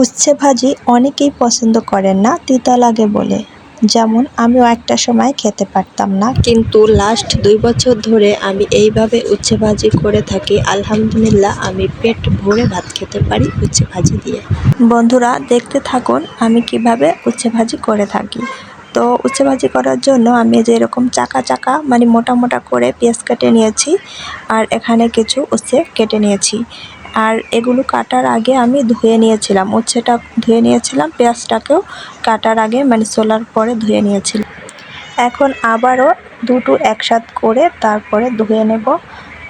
উচ্ছে ভাজি অনেকেই পছন্দ করেন না, তিতা লাগে বলে। যেমন আমিও একটা সময় খেতে পারতাম না, কিন্তু লাস্ট 2 বছর ধরে আমি এইভাবে উচ্ছে ভাজি করে থাকি। আলহামদুলিল্লাহ, আমি পেট ভরে ভাত খেতে পারি উচ্ছে ভাজি দিয়ে। বন্ধুরা, দেখতে থাকুন আমি কিভাবে উচ্ছে ভাজি করে থাকি। তো উচ্ছে ভাজি করার জন্য আমি যেরকম চাকা চাকা মানে মোটা মোটা করে পেঁয়াজ কেটে নিয়েছি, আর এখানে কিছু উচ্ছে কেটে নিয়েছি। আর এগুলো কাটার আগে আমি ধুয়ে নিয়েছিলাম, উচ্ছেটা ধুয়ে নিয়েছিলাম, পেঁয়াজটাকেও কাটার আগে মানে ছোলার পরে ধুয়ে নিয়েছিলাম। এখন আবারও দুটো একসাথ করে তারপরে ধুয়ে নেব।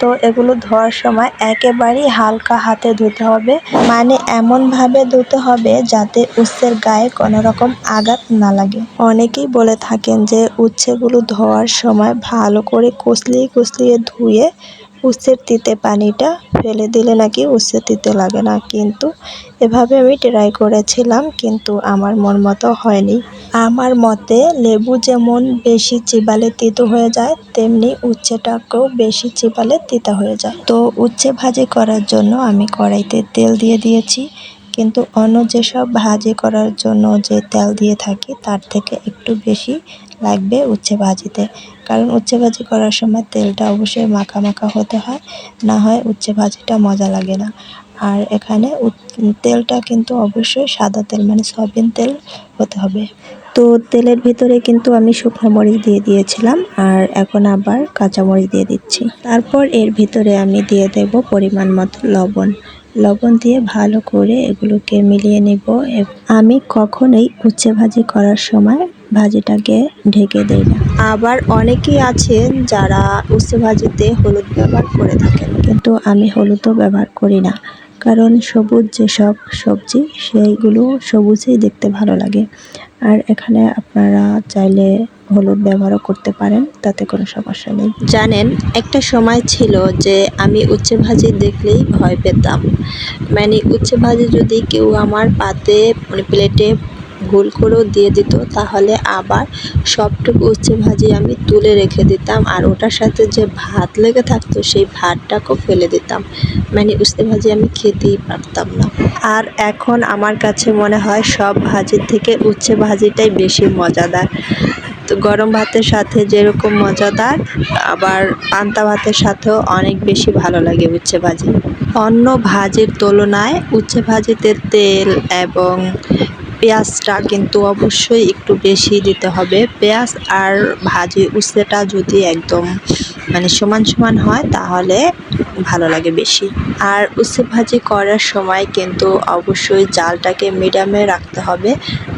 তো এগুলো ধোয়ার সময় একেবারেই হালকা হাতে ধুতে হবে, মানে এমনভাবে ধুতে হবে যাতে উচ্ছের গায়ে কোনো রকম আঘাত না লাগে। অনেকেই বলে থাকেন যে উচ্ছেগুলো ধোয়ার সময় ভালো করে কচলিয়ে কচলিয়ে ধুয়ে উচ্ছের তিতে পানিটা ফেলে দিলে নাকি উচ্ছে তিতে লাগে না, কিন্তু এভাবে আমি ট্রাই করেছিলাম, কিন্তু আমার মন মতো হয়নি। আমার মতে লেবু যেমন বেশি চিবালে তিতো হয়ে যায়, তেমনি উচ্ছেটাকেও বেশি চিবালে তিতা হয়ে যায়। তো উচ্ছে ভাজি করার জন্য আমি কড়াইতে তেল দিয়ে দিয়েছি, কিন্তু অন্য যেসব ভাজি করার জন্য যে তেল দিয়ে থাকি তার থেকে একটু বেশি লাগবে উচ্ছে ভাজিতে। কারণ উচ্ছে ভাজি করার সময় তেলটা অবশ্যই মাখা মাখা হতে হয়, না হয় উচ্ছে ভাজিটা মজা লাগে না। আর এখানে তেলটা কিন্তু অবশ্যই সাদা তেল মানে সয়াবিন তেল হতে হবে। তো তেলের ভিতরে কিন্তু আমি শুকনো মরিচ দিয়ে দিয়েছিলাম, আর এখন আবার কাঁচামরিচ দিয়ে দিচ্ছি। তারপর এর ভিতরে আমি দিয়ে দেব পরিমাণ মতো লবণ দিয়ে ভালো করে এগুলোকে মিলিয়ে নেব। আমি কখনোই উচ্ছে ভাজি করার সময় ভাজিটাকে ঢেকে দেই না। আবার অনেকেই আছেন যারা উচ্ছে ভাজিতে হলুদ ব্যবহার করে থাকেন, কিন্তু আমি হলুদও ব্যবহার করি না, কারণ সবুজ যেসব সবজি সেইগুলো সবুজই দেখতে ভালো লাগে। আর এখানে আপনারা চাইলে হলুদ ব্যবহারও করতে পারেন, তাতে কোনো সমস্যা নেই। জানেন, একটা সময় ছিল যে আমি উচ্ছে ভাজি দেখলেই ভয় পেতাম। মানে উচ্ছে ভাজি যদি কেউ আমার পাতে মানে প্লেটে ভুল করেও দিয়ে দিত, তাহলে আবার সবটুকু উচ্ছে ভাজি আমি তুলে রেখে দিতাম, আর ওটার সাথে যে ভাত লেগে থাকতো সেই ভাতটাকেও ফেলে দিতাম। মানে উচ্ছে ভাজি আমি খেতেই পারতাম না। আর এখন আমার কাছে মনে হয় সব ভাজির থেকে উচ্ছে ভাজিটাই বেশি মজাদার। তো গরম ভাতের সাথে যেরকম মজাদার, আবার পান্তা ভাতের সাথেও অনেক বেশি ভালো লাগে উচ্ছে ভাজি। অন্য ভাজির তুলনায় উচ্ছে ভাজিতে তেল এবং পেঁয়াজটা কিন্তু অবশ্যই একটু বেশি দিতে হবে। পেঁয়াজ আর ভাজি উচ্ছেটা যদি একদম মানে সমান সমান হয় তাহলে ভালো লাগে বেশি। আর উচ্ছে ভাজি করার সময় কিন্তু অবশ্যই জালটাকে মিডিয়ামে রাখতে হবে।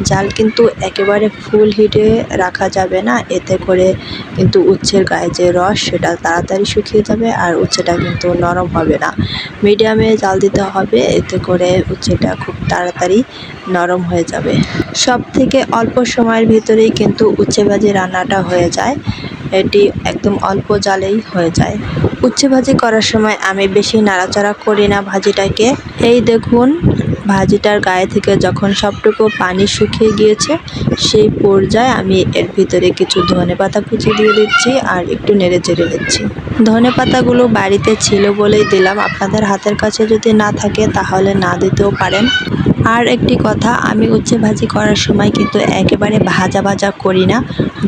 জাল কিন্তু একেবারে ফুল হিটে রাখা যাবে না, এতে করে কিন্তু উচ্ছের গায়ে যে রস সেটা তাড়াতাড়ি শুকিয়ে যাবে, আর উচ্ছেটা কিন্তু নরম হবে না। মিডিয়ামে জাল দিতে হবে, এতে করে উচ্ছেটা খুব তাড়াতাড়ি নরম হয়ে যাবে। সব থেকে অল্প সময়ের ভিতরেই কিন্তু উচ্ছে ভাজি রান্নাটা হয়ে যায়, এটি একদম অল্প জালেই হয়ে যায়। উচ্ছে ভাজি করার সময় আমি বেশি নাড়াচাড়া করি না ভাজিটাকে। এই দেখুন, ভাজিটার গায়ে থেকে যখন সবটুকু পানি শুকিয়ে গিয়েছে, সেই পর্যায়ে আমি এর ভিতরে কিছু ধনেপাতা কুচি দিয়ে দিচ্ছি আর একটু নেড়ে চেড়ে দিচ্ছি। ধনেপাতাগুলো বাড়িতে ছিল বলেই দিলাম, আপনাদের হাতের কাছে যদি না থাকে তাহলে না দিতেও পারেন। আর একটি কথা, আমি উচ্ছে ভাজি করার সময় কিন্তু একেবারে ভাজা ভাজা করি না।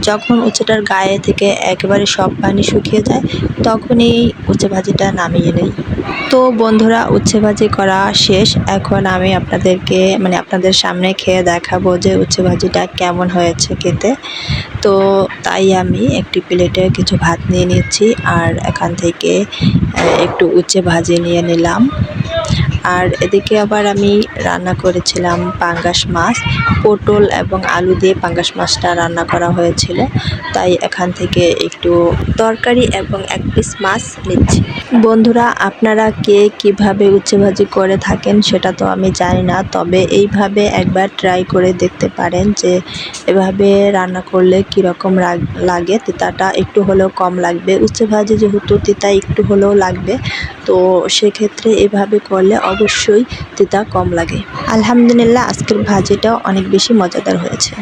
যখন উচ্ছেটার গায়ে থেকে একেবারে সব পানি শুকিয়ে যায়, তখনই উচ্ছে ভাজিটা নামিয়ে নিই। তো বন্ধুরা, উচ্ছে ভাজি করা শেষ। এখন আমি আপনাদেরকে মানে আপনাদের সামনে খেয়ে দেখাবো যে উচ্ছে ভাজিটা কেমন হয়েছে খেতে। তো তাই আমি একটি প্লেটে কিছু ভাত নিয়ে নিচ্ছি, আর এখান থেকে একটু উচ্ছে ভাজি নিয়ে নিলাম। আর এদিকে আবার আমি রান্না করেছিলাম পাঙ্গাস মাছ, পটল এবং আলু দিয়ে পাঙ্গাস মাছটা রান্না করা হয়েছিল, তাই এখান থেকে একটু তরকারি এবং 1 পিস মাছ নিচ্ছি। বন্ধুরা, আপনারা কে কিভাবে উচ্ছে ভাজি করে থাকেন সেটা তো আমি জানি না, তবে এইভাবে একবার ট্রাই করে দেখতে পারেন যে এভাবে রান্না করলে কীরকম লাগে। তিতাটা একটু হলেও কম লাগবে, উচ্ছে ভাজি যেহেতু তিতা একটু হলেও লাগবে, তো সেক্ষেত্রে এভাবে করলে অবশ্যই তিতা কম লাগে। আলহামদুলিল্লাহ, আজকের ভাজিটাও অনেক বেশি মজাদার হয়েছে।